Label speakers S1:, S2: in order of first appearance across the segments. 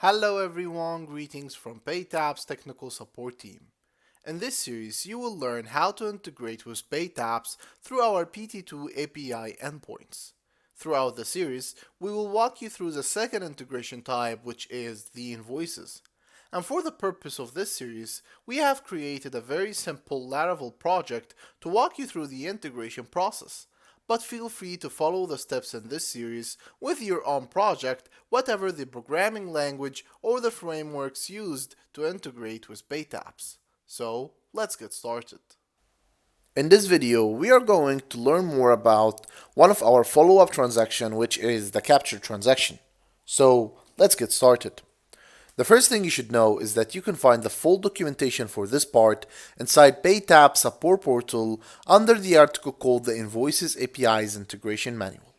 S1: Hello everyone, greetings from PayTabs technical support team. In this series, you will learn how to integrate with PayTabs through our PT2 API endpoints. Throughout the series, we will walk you through the second integration type, which is the invoices. And for the purpose of this series, we have created a very simple Laravel project to walk you through the integration process. But feel free to follow the steps in this series with your own project, whatever the programming language or the frameworks used to integrate with PayTabs. So, let's get started. In this video, we are going to learn more about one of our follow-up transaction, which is the capture transaction. So, let's get started. The first thing you should know is that you can find the full documentation for this part inside PayTabs support portal under the article called the Invoices APIs Integration Manual.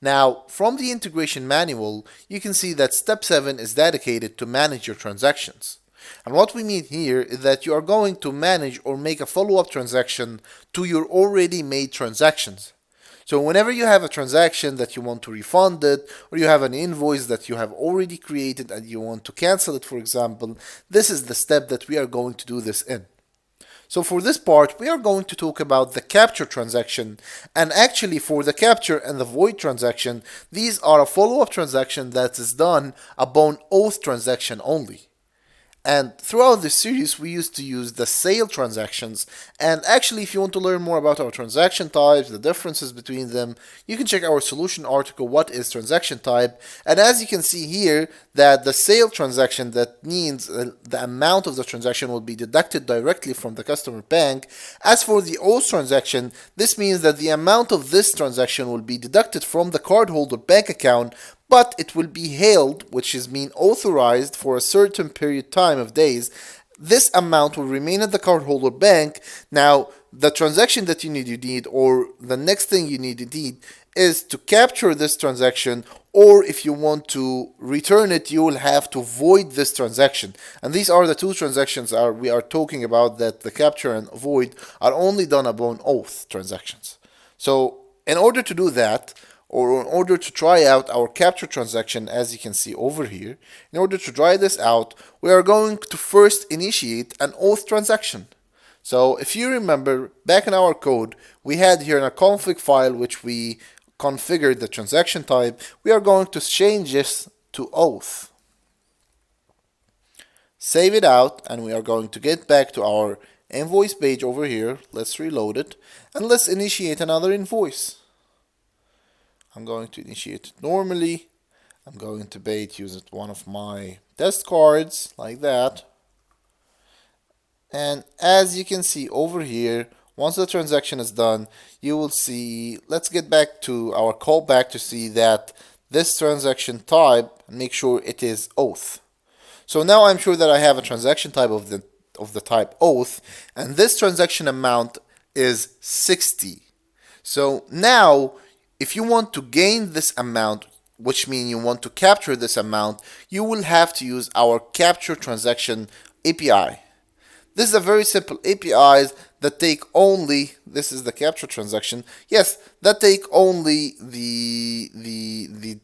S1: Now, from the integration manual, you can see that step 7 is dedicated to manage your transactions. And what we mean here is that you are going to manage or make a follow-up transaction to your already made transactions. So whenever you have a transaction that you want to refund it, or you have an invoice that you have already created and you want to cancel it, for example, this is the step that we are going to do this in. So for this part, we are going to talk about the capture transaction, and actually for the capture and the void transaction, these are a follow-up transaction that is done upon auth transaction only. And throughout this series, we used to use the sale transactions. And actually, if you want to learn more about our transaction types, the differences between them, you can check our solution article, What is Transaction Type? And as you can see here, that the sale transaction, that means the amount of the transaction will be deducted directly from the customer bank. As for the auth transaction, this means that the amount of this transaction will be deducted from the cardholder bank account, but it will be held, which is mean authorized, for a certain period time of days. This amount will remain at the cardholder bank. Now, the transaction that you need, or the next thing you need is to capture this transaction, or if you want to return it, you will have to void this transaction. And these are the two transactions we are talking about, that the capture and void are only done upon auth transactions. So, in order to do that, or in order to try out our capture transaction, as you can see over here, in order to try this out, we are going to first initiate an auth transaction. So if you remember, back in our code, we had here in a config file which we configured the transaction type. We are going to change this to auth. Save it out, and we are going to get back to our invoice page over here. Let's reload it, and let's initiate another invoice. I'm going to initiate it normally. I'm going to use one of my test cards, like that. And as you can see over here, once the transaction is done, you will see, let's get back to our callback to see that this transaction type, make sure it is auth. So now I'm sure that I have a transaction type of the type auth, and this transaction amount is 60. So now, if you want to gain this amount, which means you want to capture this amount, you will have to use our capture transaction API. This is a very simple API that take only, this is the capture transaction, yes, that take only the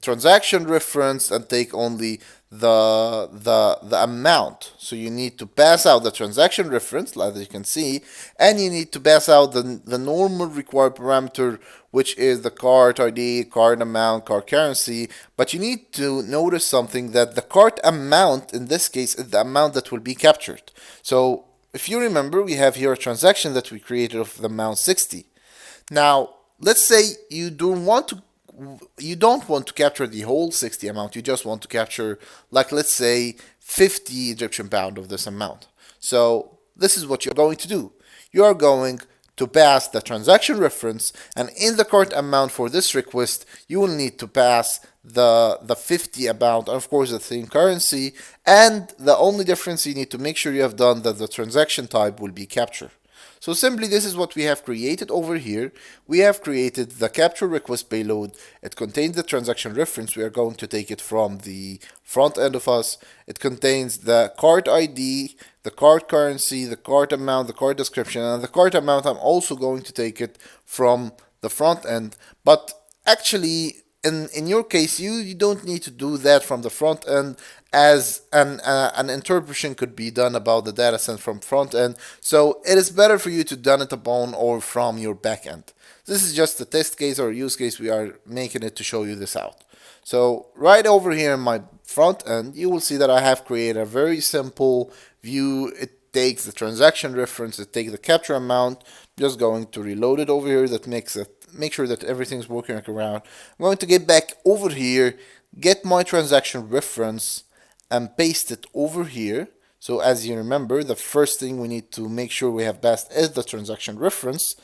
S1: transaction reference and take only the amount. So you need to pass out the transaction reference, like you can see, and you need to pass out the normal required parameter, which is the card ID, card amount, card currency. But you need to notice something, that the card amount in this case is the amount that will be captured. So if you remember, we have here a transaction that we created of the amount 60. Now, let's say you don't want to capture the whole 60 amount. You just want to capture, like, let's say 50 Egyptian pound of this amount. So this is what you're going to do. You are going to pass the transaction reference, and in the current amount for this request, you will need to pass the 50 amount, and of course the same currency, and the only difference you need to make sure you have done that the transaction type will be capture. So simply, this is what we have created over here. We have created the capture request payload. It contains the transaction reference. We are going to take it from the front end of us. It contains the card ID, the card currency, the card amount, the card description, and the card amount I'm also going to take it from the front end. But actually, in your case, you don't need to do that from the front end, as an interpretation could be done about the data sent from front end. So it is better for you to done it upon or from your back end. This is just a test case or use case. We are making it to show you this out. So right over here in my front end, you will see that I have created a very simple view. It takes the transaction reference, it takes the capture amount. Just going to reload it over here. That makes it make sure that everything's working around. I'm going to get back over here, get my transaction reference, and paste it over here. So as you remember, the first thing we need to make sure we have passed is the transaction reference.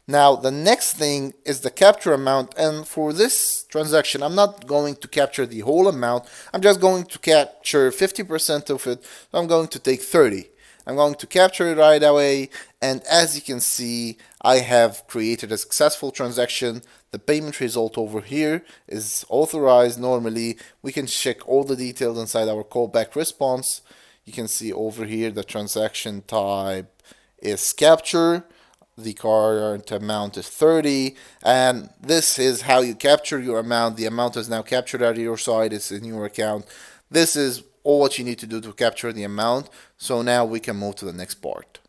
S1: Now the next thing is the capture amount, and for this transaction I'm not going to capture the whole amount. I'm just going to capture 50% of it. So I'm going to take 30. I'm going to capture it right away, and as you can see, I have created a successful transaction. The payment result over here is authorized. Normally we can check all the details inside our callback response. You can see over here the transaction type is capture, the current amount is 30, and this is how you capture your amount. The amount is now captured at your side, it's in your account. This is all what you need to do to capture the amount. So now we can move to the next part.